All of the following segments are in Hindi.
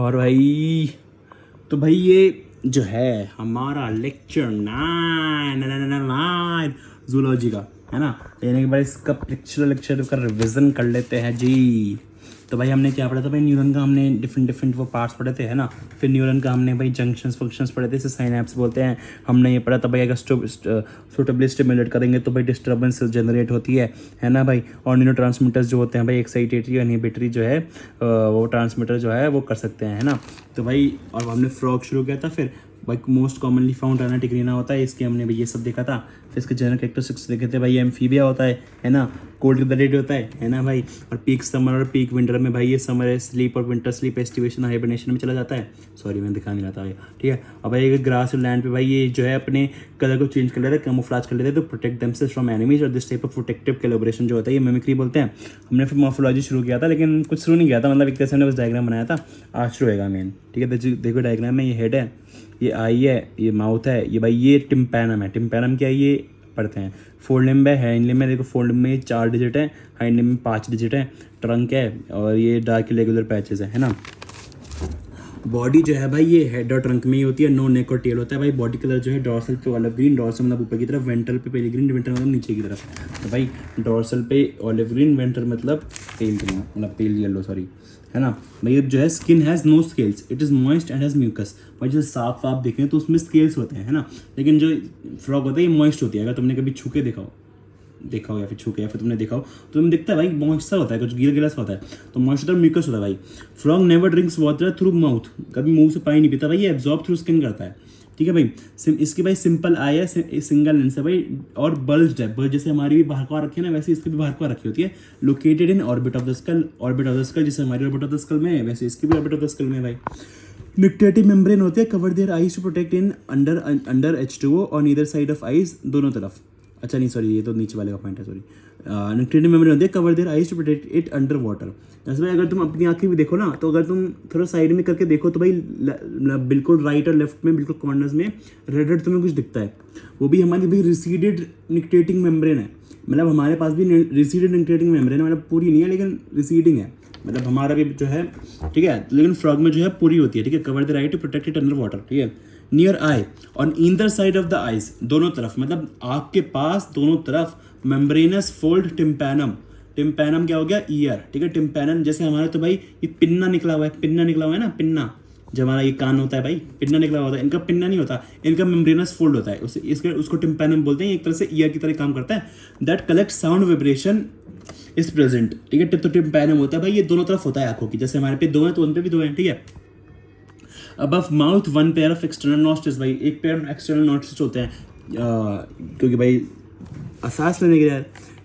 और भाई तो भाई ये जो है हमारा लेक्चर 9 जूलॉजी का है ना, लेने के बाद इसका लेक्चर का रिवीजन कर लेते हैं जी। तो भाई हमने क्या पढ़ा था भाई, न्यूरॉन का हमने डिफरेंट वो पार्ट्स पढ़े थे है ना। फिर न्यूरॉन का हमने भाई जंक्शंस फंक्शंस पढ़े थे, इसे साइनैप्स बोलते हैं। हमने ये पढ़ा था भाई अगर सूटेबली स्टिमुलेट करेंगे तो भाई डिस्टर्बेंस जनरेट होती है ना भाई। और न्यूरोट्रांसमीटर्स जो होते हैं भाई एक्साइटेटरी और इनहिबिटरी जो है वो ट्रांसमीटर जो है वो कर सकते हैं है ना। तो भाई और हमने फ्रॉग शुरू किया था। फिर भाई मोस्ट कॉमनली फाउंड एनाटिग्रीना होता है, इसके हमने भाई ये सब देखा था। फिर इसके जनरल कैरेक्टरिस्टिक्स देखे थे भाई, एम्फीबिया होता है ना, कोल्ड ब्लडेड होता है ना भाई। और पीक समर और पीक विंटर में भाई ये समर है स्लीप और विंटर स्लीप एस्टिवेशन हाइबरनेशन में चला जाता है। सॉरी मैं दिखा नहीं रहा था भाई, ठीक है। और भाई ग्रास और लैंड पे भाई ये जो है अपने कलर को चेंज कर लेते हैं, कैमोफ्लेज कर लेते हैं, तो प्रोटेक्ट देमसेल्व्स फ्रॉम एनिमीज। और this type of protective collaboration जो होता है ये मिमिक्री बोलते हैं। हमने फिर मॉर्फोलॉजी शुरू किया था, लेकिन कुछ शुरू नहीं किया था, मतलब एक तरह से हमने बस डायग्राम बनाया था। आज शुरू होएगा मेन, ठीक है। देखो डायग्राम में ये हेड है, ये आई है, ये माउथ है, ये भाई ये टिम्पैनम है। टिम्पैनम क्या है ये पढ़ते हैं। फोर लिम्ब है, हैंड लिम्ब है, देखो फोर लिम्ब में 4 डिजिट है, हाइंड लिम्ब में 5 डिजिट है, ट्रंक है और ये डार्क इरेगुलर पैचेस है ना। बॉडी जो है भाई ये हेड और ट्रंक में ही होती है, नो नेक और टेल होता है भाई। बॉडी कलर जो है डॉर्सल पे ऑलिव ग्रीन, डॉर्सल मतलब ऊपर की तरफ, वेंट्रल पे पेल ग्रीन, वेंट्रल मतलब नीचे की तरफ। तो भाई डॉर्सल पे ऑलिव ग्रीन, वेंट्रल मतलब पेल ग्रीन मतलब पेल येलो सॉरी है ना भाई। अब जो है skin has no scales, it is moist and has mucus. भाई जैसे सांप वाप देखें तो उसमें स्केल्स होते हैं है ना, लेकिन जो फ्रॉग होता है ये मॉइस्ट होती है। अगर तुमने कभी छू के देखा हो या फिर छू के या फिर तुमने देखा हो तो तुम्हें दिखता है भाई मॉइस्चर होता है, कुछ गीला गिला सा होता है, तो मॉइस्चर म्यूकस होता है भाई। Frog never drinks water through mouth, कभी मुंह से पानी नहीं पीता भाई, ये एब्जॉर्ब थ्रू स्किन करता है, ठीक है भाई। इसकी भाई सिंपल आई है, सिंगल लेंस है भाई, और बल्ज है। बल्ज जैसे हमारी भी बाहर को रखी है ना, वैसे इसकी भी बाहर को रखी होती है। Located in orbit of the skull, orbit of the skull जैसे हमारी ऑर्बिट ऑफ द स्कल में है वैसे इसकी भी ऑर्बिट ऑफ द स्कल में भाई। निक्टेटिव मेम्ब्रेन होते हैं, cover their eyes to protect in under H2O और नीदर साइड ऑफ आईज, दोनों तरफ। अच्छा नहीं सॉरी, ये तो नीचे वाले का पॉइंट है, सॉरी। निक्टेटिव मेम्ब्रेन होते हैं, cover their eyes to protect it under water. जैसे भाई अगर तुम अपनी आंखें भी देखो ना, तो अगर तुम थोड़ा साइड में करके देखो तो भाई बिल्कुल राइट और लेफ्ट में बिल्कुल कॉर्नर्स में रेड रेड तुम्हें कुछ दिखता है, वो भी हमारी भाई रिसीडेड निक्टेटिंग मेम्ब्रेन है। मतलब हमारे पास भी रिसीडेड निक्टेटिंग मेम्ब्रेन है, मतलब पूरी नहीं है लेकिन रिसीडिंग है, मतलब हमारा भी जो है, ठीक है। लेकिन फ्रॉग में जो है पूरी होती है, ठीक है। Cover the right to protect it under water, ठीक है। Near eye on either side of the eyes, दोनों तरफ, मतलब आँख के पास दोनों तरफ, मेम्ब्रेनस फोल्ड टिम्पैनम। टिम्पैनम क्या हो गया, ईयर, ठीक है। टिम्पैनम जैसे हमारा तो भाई ये पिन्ना निकला हुआ है, पिन्ना निकला हुआ है ना, पिन्ना जब हमारा ये कान होता है भाई, पिन्ना निकला हुआ होता है। इनका पिन्ना नहीं होता, इनका मेम्ब्रेनस फोल्ड होता है, उसको टिम्पैनम बोलते हैं। एक तरह से ईयर की तरह काम करता है, that collect sound vibration is present, ठीक है। तो टिम्पैनम होता है भाई, ये दोनों तरफ होता है आंखों की, जैसे हमारे पे 2 हैं तो उन पे भी 2 हैं, ठीक है। Above mouth 1 pair of external nostrils, भाई एक पेयर एक्सटर्नल नॉस्ट्रिल्स होते हैं क्योंकि भाई सांस लेने के लिए,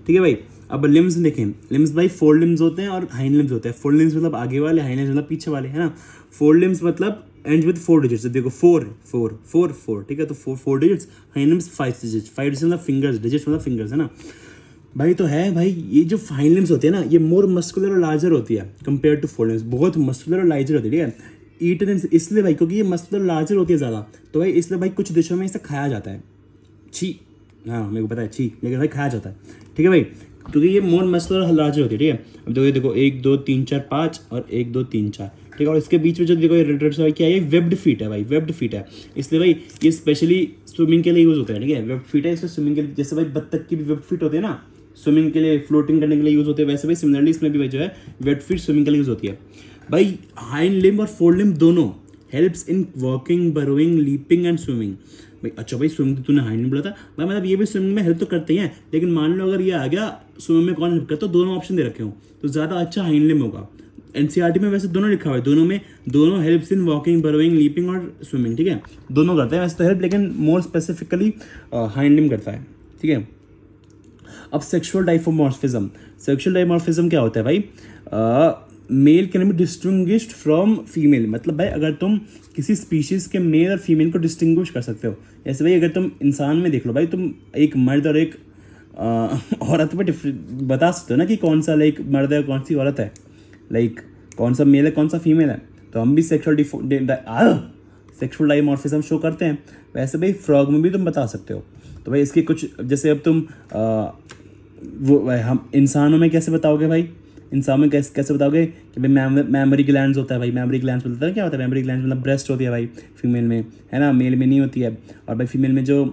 ठीक है भाई। अब लिम्स देखें, लिम्स भाई 4 लिम्स होते हैं और हाइंड लिम्स होते हैं। 4 लिम्स मतलब आगे वाले, हाइंड लिम्स मतलब पीछे वाले, है ना। 4 लिम्स मतलब एंड विद 4 डिजिट्स, देखो 4, ठीक है। तो 4 digits, hind limbs 5 digits, 5 digits मतलब फिंगर्स, डिजिट्स मतलब फिंगर्स, है ना भाई। तो है भाई ये जो हाइंड लिम्स होती है ना, ये मोर मस्कुलर और लार्जर होती है कंपेयर टू 4 लिम्स, बहुत मस्कुलर और लार्जर होती है, ठीक है। ईटन इसलिए भाई क्योंकि ये मस्कुलर लार्जर होती है ज़्यादा, तो भाई इसलिए भाई कुछ देशों में इसे खाया जाता है, छी, हाँ मेरे को पता है छी, लेकिन भाई खाया जाता है, ठीक है भाई, क्योंकि ये मोर मस्कुलर और लार्जर होती है, ठीक है। अब देखो ये देखो 1 2 3 4 5 और 1 2 3 4, ठीक है। और इसके बीच में जो देखो ये रेड रेड भाई क्या है, ये वेब्ड फीट है भाई, वेब्ड फीट है, इसलिए भाई ये स्पेशली स्विमिंग के लिए यूज़ होता है, ठीक है। वेब्ड फीट है इसलिए स्विमिंग के लिए, जैसे भाई बत्तख की भी वेब्ड फीट होती है ना, स्विमिंग के लिए, फ्लोटिंग करने के लिए यूज़ होते हैं, वैसे भाई सिमिलरली इसमें भी भाई जो है वेब्ड फीट स्विमिंग के लिए यूज़ होती है भाई। हाइंड लिम्ब और फोर लिम्ब दोनों helps in walking, burrowing, leaping and swimming भाई। अच्छा भाई स्विमिंग तूने हाइंड लिम्ब बोला था भाई, मतलब ये भी स्विमिंग में हेल्प तो करते हैं, लेकिन मान लो अगर ये आ गया स्विमिंग में कौन हेल्प करता, तो दोनों ऑप्शन दे रखे हो तो ज़्यादा अच्छा हाइंड लिम्ब होगा। एनसीईआरटी में वैसे दोनों लिखा हुआ है, दोनों में दोनों helps in walking, burrowing, leaping और स्विमिंग, ठीक है। दोनों करते हैं वैसे तो हेल्प, लेकिन मोर स्पेसिफिकली हाइंड लिम्ब करता है, ठीक है। अब सेक्सुअल डाइमॉर्फिज्म, सेक्सुअल डाइमॉर्फिज्म क्या होता है भाई, mail can be distinguished from female, मतलब भाई अगर तुम किसी स्पीशीज़ के मेल और फीमेल को डिस्टिंग्विश कर सकते हो। जैसे भाई अगर तुम इंसान में देख लो भाई, तुम एक मर्द और एक औरत में बता सकते हो ना कि कौन सा लाइक मर्द है कौन सी औरत है, लाइक कौन सा मेल है कौन सा फीमेल है। तो हम भी सेक्सुअल डाइमॉर्फिज्म शो करते हैं, वैसे भाई फ्रॉग में भी तुम बता सकते हो। तो भाई इसके कुछ जैसे अब तुम वो हम इंसानों में कैसे बताओगे भाई, इंसान में कैसे बताओगे कि भाई मेमोरी ग्लैंड्स होता है भाई, मेमोरी ग्लैंड्स बोलते हैं क्या होता है मेमोरी ग्लैंड्स, मतलब ब्रेस्ट होती है भाई फीमेल में, है ना, मेल में नहीं होती है। और भाई फीमेल में जो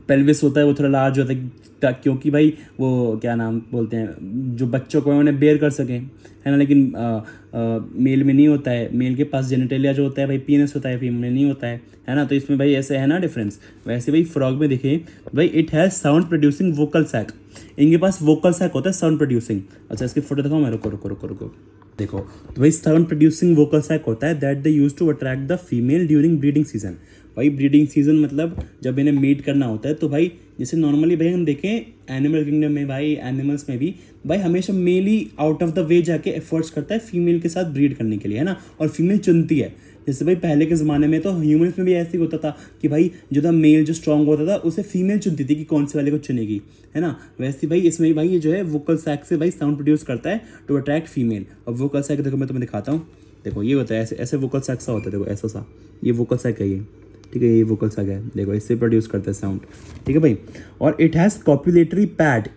पेल्विस होता है वो थोड़ा लार्ज होता है क्योंकि भाई वो क्या नाम बोलते हैं जो बच्चों को उन्हें बेयर कर सकें, है ना। लेकिन मेल में नहीं होता है, मेल के पास जेनिटेलिया जो होता है भाई पीनस होता है, फीमेल में नहीं होता है ना। तो इसमें भाई ऐसे है ना डिफरेंस। वैसे भाई फ्रॉग में देखें भाई it has sound producing vocal sac, इनके पास वोकल सैक होता है साउंड प्रोड्यूसिंग। अच्छा इसकी फोटो दिखाओ मैं, रुको देखो। तो भाई साउंड प्रोड्यूसिंग वोकल सैक होता है that they use to attract the female during breeding season. भाई ब्रीडिंग सीजन मतलब जब इन्हें मीट करना होता है, तो भाई जैसे नॉर्मली भाई हम देखें एनिमल किंगडम में भाई एनिमल्स में भी भाई हमेशा मेल ही आउट ऑफ द वे जाके एफर्ट्स करता है फीमेल के साथ ब्रीड करने के लिए, है ना, और फीमेल चुनती है। जैसे भाई पहले के ज़माने में तो ह्यूमन्स में भी ऐसे ही होता था कि भाई जो था मेल जो स्ट्रांग होता था उसे फीमेल चुनती थी कि कौन से वाले को चुनेगी, है ना। वैसे भाई इसमें भाई ये जो है वोकल सैक से भाई साउंड प्रोड्यूस करता है टू अट्रैक्ट फीमेल। और वोकल सैक देखो मैं तुम्हें दिखाता हूँ, देखो ये होता है ऐसे वोकल सैक सा होता है, देखो ऐसा सा ये वोकल सैक है ये, ठीक है, ये वोकल सैक है, देखो इससे प्रोड्यूस करता है साउंड, ठीक है भाई। और it has copulatory pad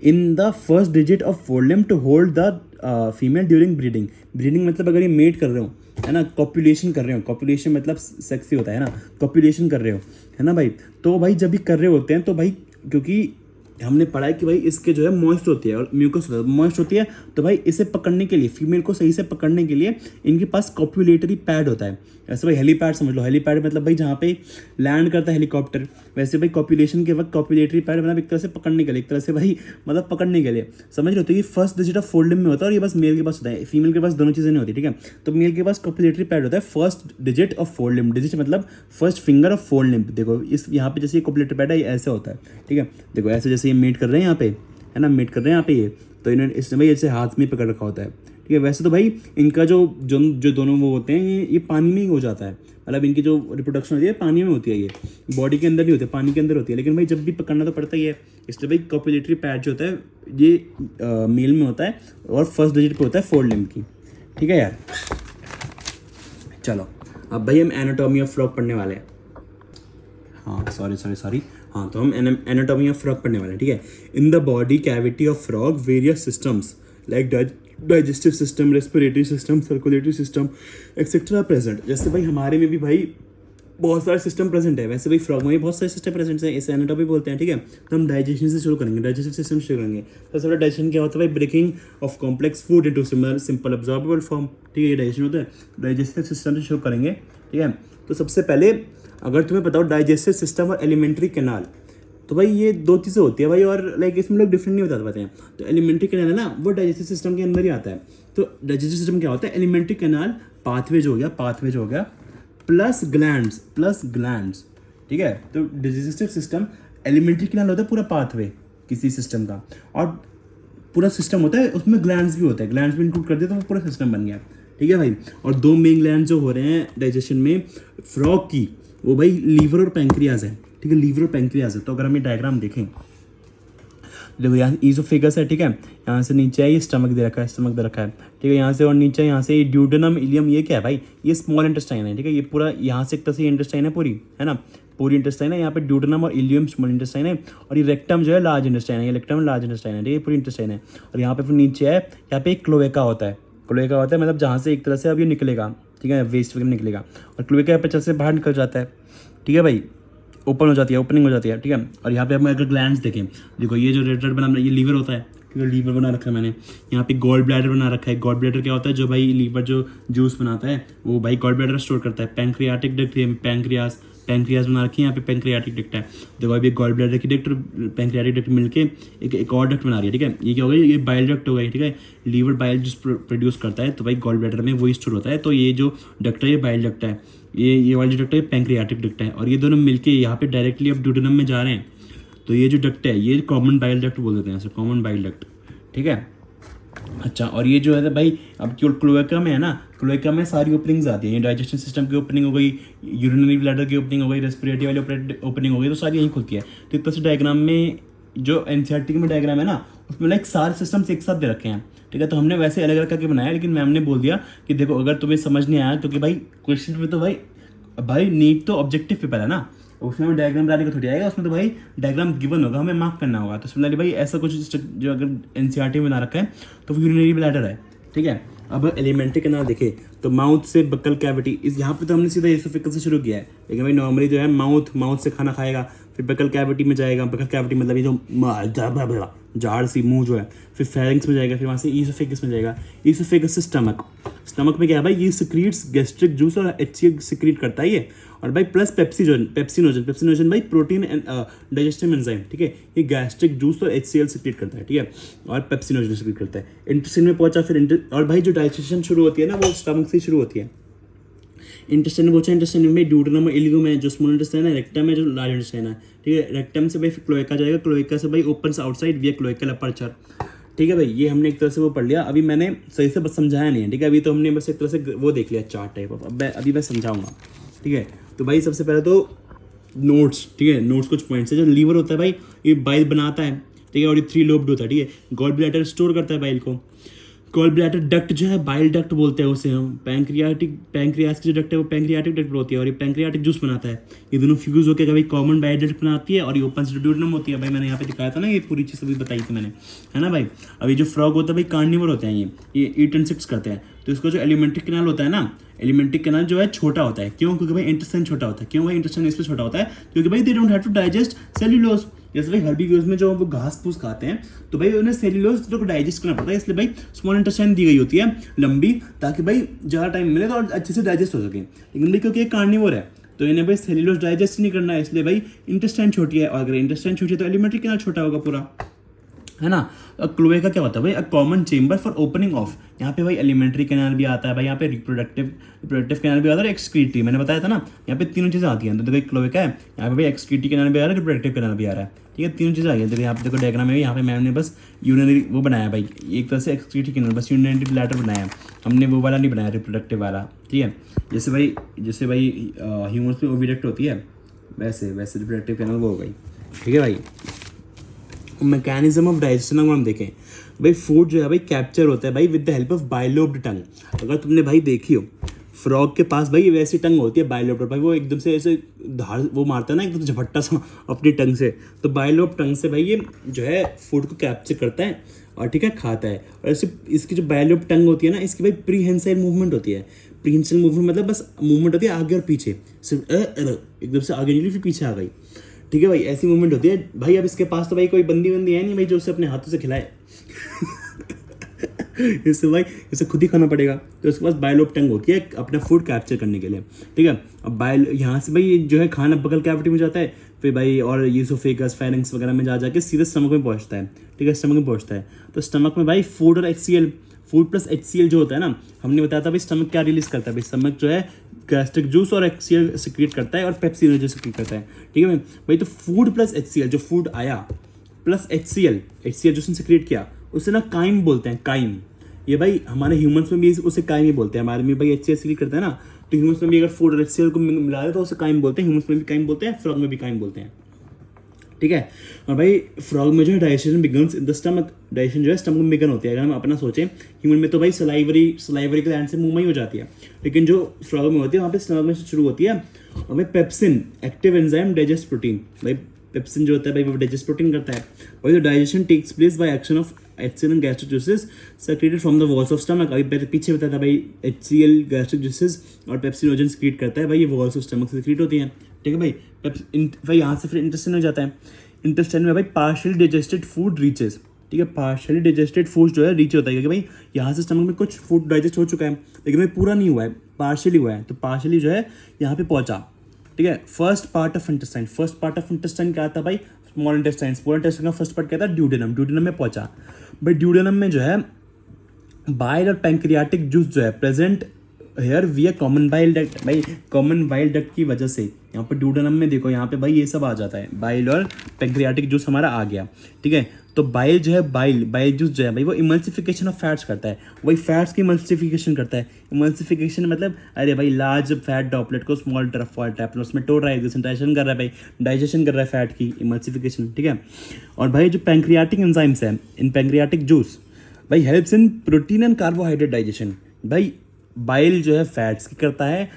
in the first digit of forelimb to hold the female during breeding. Breeding मतलब अगर ये मेट कर रहे हो, है ना, कॉपुलेशन कर रहे हो, कॉपुलेशन मतलब सेक्सी होता है ना, कॉपुलेशन कर रहे हो, है ना भाई। तो भाई जब भी कर रहे होते हैं तो भाई क्योंकि हमने पढ़ा है कि भाई इसके जो है मॉइस्ट होती है और म्यूकस मॉइस्ट होती है, तो भाई इसे पकड़ने के लिए फीमेल को सही से पकड़ने के लिए इनके पास कॉपुलेटरी पैड होता है। ऐसे भाई हेलीपैड समझ लो, हेलीपैड मतलब भाई जहाँ पे लैंड करता है हेलीकॉप्टर, वैसे भाई कॉपुलेशन के वक्त कॉपुलेटरी पैड मतलब एक तरह से पकड़ने के लिए, एक तरह से भाई मतलब पकड़ने के लिए, समझ लो। तो ये फर्स्ट डिजिट ऑफ फोरलिम्ब में होता है और ये बस मेल के पास होता है, फीमेल के पास दोनों चीज़ें नहीं होती, ठीक है। तो मेल के पास कॉपुलेटरी पैड होता है फर्स्ट डिजिट ऑफ फोरलिम्ब, डिजिट मतलब फर्स्ट फिंगर ऑफ फोरलिम्ब। देखो इस यहाँ पे जैसे कॉपुलेटरी पैड है ये ऐसे होता है, ठीक है। देखो ऐसे जैसे ये मीट कर रहे हैं यहाँ पे, है ना, मीट कर रहे हैं यहाँ पे ये, तो इन्होंने इसने भाई ऐसे हाथ में पकड़ रखा होता है, ठीक है। वैसे तो भाई इनका जो दोनों वो होते हैं ये पानी में ही हो जाता है, मतलब इनकी जो रिप्रोडक्शन होती है पानी में होती है, ये बॉडी के अंदर नहीं होती है, पानी के अंदर होती है। लेकिन भाई जब भी पकड़ना तो पड़ता ही है, इसलिए भाई कॉपुलेटरी पैड जो होता है ये मेल में होता है और फर्स्ट डिजिट पे होता है फोरलिम्ब की, ठीक है यार। चलो अब भाई हम एनाटॉमी ऑफ फ्रॉग पढ़ने वाले हैं। हाँ सॉरी हाँ, तो हम एनाटॉमी ऑफ फ्रॉग पढ़ने वाले हैं, ठीक है। In the body cavity of frog various systems like digestive system, respiratory system, circulatory system etcetera present. जैसे भाई हमारे में भी भाई बहुत सारे सिस्टम प्रेजेंट है, वैसे भाई फ्रॉग में भी बहुत सारे सिस्टम प्रेजेंट हैं, इसे एनाटॉमी बोलते हैं, ठीक है। तो हम डाइजेशन से शुरू करेंगे, डाइजेस्टिव सिस्टम से शुरू करेंगे। तो सबसे डाइजेशन क्या होता है भाई, breaking of complex food into simple absorbable form, ठीक है, ये डाइजेशन होता है। डाइजेस्टिव सिस्टम से शुरू करेंगे, ठीक है। तो सबसे पहले अगर तुम्हें बताओ डाइजेस्टिव सिस्टम और एलिमेंट्री कैनाल, तो भाई ये दो चीज़ें होती है भाई, और लाइक इसमें लोग डिफरेंट नहीं बता पाते हैं। तो एलिमेंट्री कैनाल है ना वो डाइजेस्टिव सिस्टम के अंदर ही आता है। तो डाइजेस्टिव सिस्टम क्या होता है, एलिमेंट्री कैनाल पाथवे जो हो गया प्लस ग्लैंड्स, ठीक है। तो डाइजेस्टिव सिस्टम एलिमेंट्री कैनाल होता है पूरा पाथवे किसी सिस्टम का, और पूरा सिस्टम होता है उसमें ग्लैंड्स भी होता है, ग्लैंड्स भी इंक्लूड कर दिया तो वो पूरा सिस्टम बन गया, ठीक है भाई। और दो मेन ग्लैंड जो हो रहे हैं डाइजेशन में फ्रॉग की, वो भाई लीवर और पैंक्रियाज है, ठीक है, लीवर और पैंक्रियाज है। तो अगर हम ये डायग्राम देखें, देखो यहाँ ईसोफेगस है, ठीक है, यहाँ से नीचे है ये स्टमक दे रखा है, ठीक है, यहाँ से और नीचे यहाँ से ड्यूडेनम, इलियम, ये क्या है भाई, ये स्मॉल इंटेस्टाइन है, ठीक है। ये पूरा यहाँ से एक तरह से इंटेस्टाइन है पूरी, है ना, पूरी इंटेस्टाइन है। यहाँ पे ड्यूडेनम और इलियम स्मॉल इंटेस्टाइन है, और ये रेक्टम जो है लार्ज इंटेस्टाइन है, ये रेक्टम लार्ज इंटेस्टाइन है, ठीक है, पूरी इंटेस्टाइन है। और यहाँ पे फिर नीचे है, यहाँ पे एक क्लोएका होता है, मतलब जहाँ से एक तरह से अब ये निकलेगा, ठीक है, वेस्ट वगैरह निकलेगा, और क्लोएका पे से बाहर निकल जाता है, ठीक है भाई, ओपनिंग हो जाती है, ठीक है। और यहाँ पे हम अगर ग्लैंड्स देखें, देखो ये जो रेड बना ये लीवर होता है, ठीक है, लीवर बना रखा है मैंने। यहाँ पे गॉल ब्लैडर बना रखा है, गॉल ब्लैडर क्या होता है, जो भाई लीवर जो जूस बनाता है वो भाई गॉल ब्लैडर स्टोर करता है। पैंक्रियाटिक डक्ट, पैंक्रियाज बना रखी है, यहाँ पे पैंक्रियाटिक डक्ट है। देखो अभी गॉल ब्लैडर की डक्ट और पैंक्रियाटिक डक्ट मिलके एक और डक्ट बना रही है, ठीक है। ये क्या हो गया, ये बाइल डक्ट हो गई, ठीक है। लीवर बाइल जूस प्रोड्यूस करता है, तो भाई गॉल ब्लैडर में वही स्टोर होता है। तो ये जो डक्ट है ये बाइल डक्ट है, ये वाली जो डक्ट है पैंक्रियाटिक डक्ट है, और ये दोनों मिलके यहाँ पे डायरेक्टली अब ड्यूडेनम में जा रहे हैं। तो ये जो डक्ट है ये कॉमन बाइल डक्ट बोल देते हैं, कॉमन बाइल डक्ट, ठीक है। अच्छा, और ये जो है भाई अब क्लोएका में है ना, क्लोएका में सारी ओपनिंग्स आती हैं, ये डाइजेस्टिव सिस्टम की ओपनिंग हो गई, यूरिनरी ब्लैडर की ओपनिंग हो गई, रेस्पिरेटरी वाली ओपनिंग हो गई, तो सारी यहीं खुलती है। तो इस तरह से डायग्राम में जो एनसीईआरटी में डायग्राम है ना, उसमें लाइक सारे सिस्टम्स एक साथ दे रखे हैं, ठीक है। तो हमने वैसे अलग अलग करके बनाया, लेकिन मैम ने बोल दिया कि देखो अगर तुम्हें समझ नहीं आया, क्योंकि भाई क्वेश्चन में तो भाई नीट तो ऑब्जेक्टिव पेपर है ना, उसमें भी डायग्राम डालने का थोड़ी आएगा, उसमें तो भाई डायग्राम गिवन होगा, हमें मार्क करना होगा। तो सिमिलरली भाई ऐसा कुछ जो अगर एनसीईआरटी में बना रखा है तो वो यूरिनरी ब्लैडर है, ठीक है। अब एलिमेंट्री कैनाल देखे तो माउथ से बकल कैविटी, इस यहाँ पे तो हमने सीधा एसोफेगस से शुरू किया है, लेकिन भाई नॉर्मली जो है माउथ से खाना खाएगा, फिर बकल कैविटी में जाएगा, बकल कैविटी मतलब ये जो झाड़ सी मुंह जो है, फिर फेरिंग्स में जाएगा, फिर वहाँ से ईसोफेगस में जाएगा, ईसोफेगस से स्टमक में क्या है भाई, ये सिक्रीट्स गैस्ट्रिक जूस और HCl सिक्रीट करता है ये, और भाई प्लस पेप्सिनोजन भाई प्रोटीन एंड डाइजेस्टिव एंजाइम, ठीक है, ये गैस्ट्रिक जूस और HCl सिक्रीट करता है, ठीक है, और पेप्सिनोजन सिक्रीट करता है। इंटेस्टाइन में पहुंचा, फिर और भाई जो डाइजेशन शुरू होती है ना वो स्टमक से शुरू होती है। इंटेस्टाइन में पहुंचा, इंटेस्टाइन में ड्यूडेनम और इलियम है जो स्मॉल इंटेस्टाइन है, रेक्टम है जो लार्ज इंटेस्टाइन है, ठीक है। रेक्टम से भाई क्लोएका जाएगा, क्लोएका से भाई ओपन आउटसाइड विया क्लोएकल अपर्चर, ठीक है भाई। ये हमने एक तरह से वो पढ़ लिया, अभी मैंने सही से बस समझाया नहीं है, ठीक है, अभी तो हमने बस एक तरह से वो देख लिया चार्ट टाइप ऑफ, अब अभी मैं समझाऊंगा, ठीक है। तो भाई सबसे पहले तो नोट्स, ठीक है, नोट्स कुछ पॉइंट्स है। जो लीवर होता है भाई ये बाइल बनाता है, ठीक है, और ये 3 लोब्ड होता है, ठीक है। गॉल ब्लैडर स्टोर करता है बाइल को, गॉल ब्लैडर डक्ट जो है बाइल डक्ट बोलते हैं उसे हम। पैंक्रियास की जो डक्ट है वो पैंक्रियाटिक डक्ट होती है, और ये पैंक्रियाटिक जूस बनाता है। ये दोनों फ्यूज होकर कभी कॉमन बाइल डक्ट बनाती है, और ये ओपन ड्यूडेनम होती है। भाई मैंने यहाँ पे दिखाया था ना, ये पूरी चीज़ अभी बताई थी मैंने, है ना भाई। अभी जो फ्रॉग होता है भाई कार्निवोर होते हैं, ये ईट इंसेक्ट्स करते हैं। तो इसका जो एलिमेंट्री कैनाल होता है ना, एलिमेंट्री कैनाल जो है छोटा होता है, क्यों? क्योंकि भाई इंटेस्टाइन छोटा होता है। क्यों भाई इंटेस्टाइन इसलिए छोटा होता है? क्योंकि भाई they don't have to digest cellulose. जैसे भाई हर्बीवर्स में जो वो घास फूस खाते हैं तो भाई उन्हें सेल्यूलोज को डाइजेस्ट करना पड़ता है, इसलिए भाई स्मॉल इंटेस्टाइन दी गई होती है लंबी, ताकि भाई ज़्यादा टाइम मिले तो और अच्छे से डाइजेस्ट हो सके। लेकिन भाई क्योंकि ये कार्निवोर है तो इन्हें भाई सेल्यूलोज डाइजेस्ट नहीं करना है, इसलिए भाई इंटेस्टाइन छोटी है, और अगर इंटेस्टाइन छोटी है तो एलिमेंट्री कैनाल छोटा होगा पूरा, है ना। क्लोएका क्या होता है भाई? A common chamber for opening of. यहाँ पे भाई एलिमेंट्री कैनाल भी आता है भाई, यहाँ पे रिप्रोडक्टिव कैनाल भी आता है और एक्सक्रीटरी, मैंने बताया था ना, यहाँ पे तीनों चीज़ें आती हैं। तो देखो क्लोएका है, यहाँ पे भाई एक्सक्रीटरी कैनाल भी आ रहा है, रिप्रोडक्टिव कैनाल भी आ रहा है, ठीक है, तीनों चीज़ें आ गई। देखो यहाँ पे देखो डायग्राम में, यहाँ पे मैम ने बस यूरिनरी वो बनाया भाई, एक तरह से एक्सक्रीटरी कैनाल, बस यूरिनरी ब्लैडर बनाया, हमने वो वाला नहीं बनाया रिप्रोडक्टिव वाला, ठीक है। जैसे भाई ह्यूमन्स में ओविडक्ट होती है, वैसे रिप्रोडक्टिव कैनाल वो हो गई, ठीक है भाई। मैकेनिज्म ऑफ डाइजेशन अगर हम देखें भाई, फूड जो है भाई कैप्चर होता है भाई with the help of bilobed tongue. अगर तुमने भाई देखी हो फ्रॉग के पास भाई वैसी टंग होती है बाइलोब्ड, भाई वो एकदम से ऐसे धार वो मारता है ना एकदम झपट्टा सा अपनी टंग से, तो बाइलोब्ड टंग से भाई ये जो है फूड को कैप्चर करता है और ठीक है खाता है। और ऐसे इसकी जो बाइलोब्ड टंग होती है ना, इसकी भाई प्रीहेंसाइल मूवमेंट होती है। प्रीहेंसाइल मूवमेंट मतलब बस मूवमेंट होती है आगे और पीछे, सिर्फ एकदम से आगे निकली फिर पीछे आ गई, ठीक है भाई, ऐसी मूवमेंट होती है भाई। अब इसके पास तो भाई कोई बंदी है नहीं भाई जो उसे अपने हाथों से खिलाए इससे भाई इसे खुद ही खाना पड़ेगा। तो इसके पास बाइलोब टंग होती है अपना फूड कैप्चर करने के लिए, ठीक है। अब बाइल यहाँ से भाई जो है खाना बगल कैविटी में जाता है, फिर भाई और ईसोफेगस फेरिंक्स वगैरह में जाके सीधे स्टमक में पहुँचता है, ठीक है, स्टमक में पहुँचता है। तो स्टमक में भाई फूड और HCl, फूड प्लस HCl जो होता है ना, हमने बताया था भाई स्टमक क्या रिलीज करता है भाई, स्टमक जो है गैस्ट्रिक जूस और HCl सिक्रीट करता है और पेप्सिनोजन सिक्रीट करता है, ठीक है भाई। तो फूड प्लस HCl, जो फूड आया प्लस HCl जो उसने सिक्रीट किया उसे ना काइम बोलते हैं, काइम। ये भाई हमारे ह्यूमंस में भी उसे काइम ही बोलते हैं। हमारे में भाई HCl सिक्रीट करता है ना, तो ह्यूमंस में भी अगर फूड और HCl को मिला दे तो उसे काइम बोलते हैं, ह्यूमंस में भी काइम बोलते हैं, फ्रॉग में भी काइम बोलते हैं, ठीक है। और भाई फ्रॉग में जो है digestion begins in the stomach, digestion जो है स्टमक में बिगन होती है। अगर हम अपना सोचें ह्यूमन में तो भाई सलाइवरी ग्लैंड से मुंह में ही हो जाती है, लेकिन जो फ्रॉग में होती है वहाँ पे स्टमक में शुरू होती है। और भाई pepsin active enzyme digest protein, भाई पेप्सिन जो होता है भाई वो डाइजेस्ट प्रोटीन करता है। और जो digestion takes place by action of HCl and gastric juices secreted from the walls of stomach. अभी पीछे बताया था भाई HCl गैस्ट्रिक जूसेस और पेप्सिनोजन सिक्रीट करता है भाई, ये वॉल्स ऑफ स्टमक से सिक्रीट होती हैं, ठीक है भाई। भाई यहाँ से फिर इंटेस्टाइन में जाता है, इंटेस्टाइन में भाई पार्शियली डाइजेस्टेड फूड रीचेस, ठीक है, पार्शियली डाइजेस्टेड फूड जो है रीच होता है, क्योंकि भाई यहाँ से स्टमक में कुछ फूड डाइजेस्ट हो चुका है लेकिन भाई पूरा नहीं हुआ है, पार्शियली हुआ है, तो पार्शियली जो है यहाँ पे पहुँचा, ठीक है। फर्स्ट पार्ट ऑफ इंटेस्टाइन क्या था भाई? स्मॉल इंटेस्टाइन का फर्स्ट पार्ट क्या था? ड्यूडेनम में पहुँचा भाई। ड्यूडेनम में जो है बाइल और पैंक्रियाटिक जूस जो है प्रेजेंट हेयर विया कॉमन बाइल डक्ट। भाई कॉमन बाइल डक्ट की वजह से यहाँ पर ड्यूडेनम में देखो, यहाँ पे भाई ये सब आ जाता है, बाइल और पैंक्रियाटिक जूस हमारा आ गया, ठीक है। तो बाइल जो है बाइल जूस जो है भाई वो इमल्सिफिकेशन ऑफ फैट्स करता है, वही फैट्स की इमल्सिफिकेशन करता है। इमल्सिफिकेशन मतलब अरे भाई लार्ज फैट ड्रॉपलेट को स्मॉल ड्रॉपलेट उसमें डाइजेशन कर रहा है भाई, डाइजेशन कर रहा है फैट की, इमल्सिफिकेशन, ठीक है। और भाई जो पैंक्रियाटिक एंजाइम्स है इन पैंक्रियाटिक जूस भाई helps in protein and carbohydrate digestion. भाई बाइल जो है फैट्स की करता है,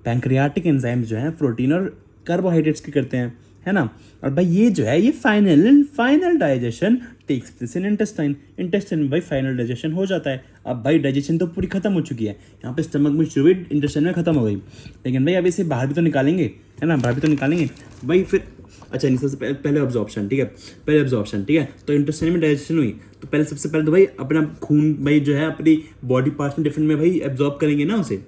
पैंक्रियाटिक एंजाइम्स जो हैं प्रोटीन और कार्बोहाइड्रेट्स की करते हैं, है ना। और भाई ये जो है ये final digestion takes place in intestine में भाई फाइनल डाइजेशन हो जाता है। अब भाई डाइजेशन तो पूरी खत्म हो चुकी है, यहाँ पे स्टमक में शुरू हुई, इंटेस्टाइन में खत्म हो गई, लेकिन भाई अब इसे बाहर भी तो निकालेंगे, है ना, बाहर भी तो निकालेंगे भाई। फिर अच्छा नहीं, सबसे पहले ऑब्जॉर्प्शन, ठीक है, पहले ऑब्जॉर्प्शन, ठीक है। तो इंटेस्टाइन में डाइजेशन हुई तो पहले सबसे पहले तो भाई अपना खून भाई जो है अपनी बॉडी पार्ट्स में डिफरेंट में भाई एब्जॉर्ब करेंगे ना उसे,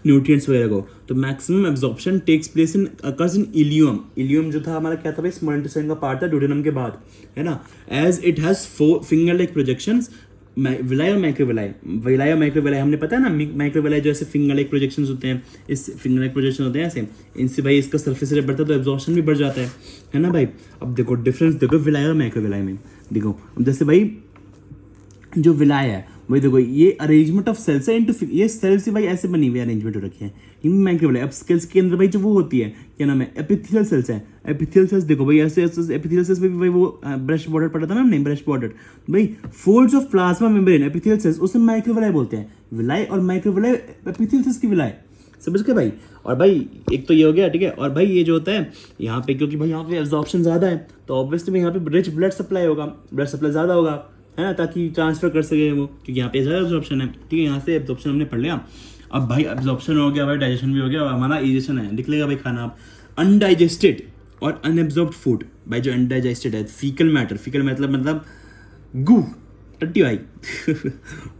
न्यूट्रिएंट्स वगैरह को। तो maximum absorption takes place in occurs in ileum जो था हमारा क्या था भाई, स्मॉल इंटेस्टाइन का पार्ट था डुओडेनम के बाद, है ना। As it has 4 finger like projections, villi और माइक्रोविलाई, विलाई और माइक्रोविलाई हमने पता है ना, माइक्रोविलाई जो ऐसे फिंगर लाइक प्रोजेक्शंस होते हैं, इस फिंगर लाइक प्रोजेक्शन होते हैं ऐसे, इनसे भाई इसका सरफेस एरिया बढ़ता है तो एब्जॉर्प्शन भी बढ़ जाता है ना भाई। अब देखो डिफरेंस देखो विलाई और माइक्रोविलाई में, देखो जैसे भाई जो विलाय है भाई देखो ये अरेंजमेंट ऑफ सेल्स है इनटू, ये सेल्स भाई ऐसे बनी हुई अरेंजमेंट हो रखी है इनमें माइक्रोविलाई। अब सेल्स के अंदर भाई जो वो होती है क्या नाम है, एपिथेलियल सेल्स है। एपिथेलियल सेल्स देखो भाई ऐसे एपिथेलियल सेल्स में भी भाई वो ब्रश बॉर्डर पढ़ा था ना हमने, ब्रश बॉर्डर भाई folds of plasma membrane epithelial cells, उसे माइक्रोविलाई बोलते हैं। विलाई और माइक्रोविलाई एपिथेलियल सेल्स की विलाई, समझ गए भाई। और भाई एक तो ये हो गया, ठीक है। और भाई ये जो होता है यहाँ पे, क्योंकि भाई यहाँ पे एब्जॉर्प्शन ज़्यादा है तो ऑब्वियसली यहाँ पे रिच ब्लड सप्लाई होगा, ब्लड सप्लाई ज़्यादा होगा, है ना, ताकि ट्रांसफर कर सके वो, क्योंकि यहाँ पे ज़्यादा एब्जॉर्प्शन है, ठीक है। यहाँ से एब्जॉर्प्शन हमने पढ़ लिया। अब भाई एब्जॉर्प्शन हो गया भाई, डाइजेशन भी हो गया, हमारा इजेशन है, निकलेगा भाई खाना। अब अनडाइजेस्टेड और अनएब्जॉर्ब्ड फूड, भाई जो अनडाइजेस्टेड है, फीकल मैटर मतलब गू टट्टी भाई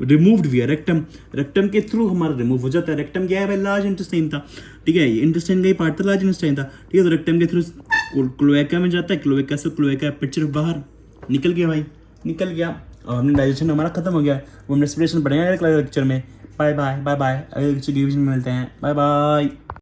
रिमूव्ड भी है, रेक्टम के थ्रू हमारा रिमूव हो जाता है। रेक्टम क्या है भाई, लार्ज इंटेस्टाइन था, ठीक है, इंटेस्टाइन का ही पार्ट था, लार्ज इंटेस्टाइन था, ठीक है। तो रेक्टम के थ्रू क्लोएका में जाता है, क्लोएका से क्लोएका पिक्चर बाहर निकल गया भाई, निकल गया। और हमने डाइजेशन हमारा खत्म हो गया, वो हम रेस्पिरेशन पढ़ेंगे अगले लेक्चर में। बाय बाय बाय बाय, अगले लेक्चर में मिलते हैं, बाय बाय।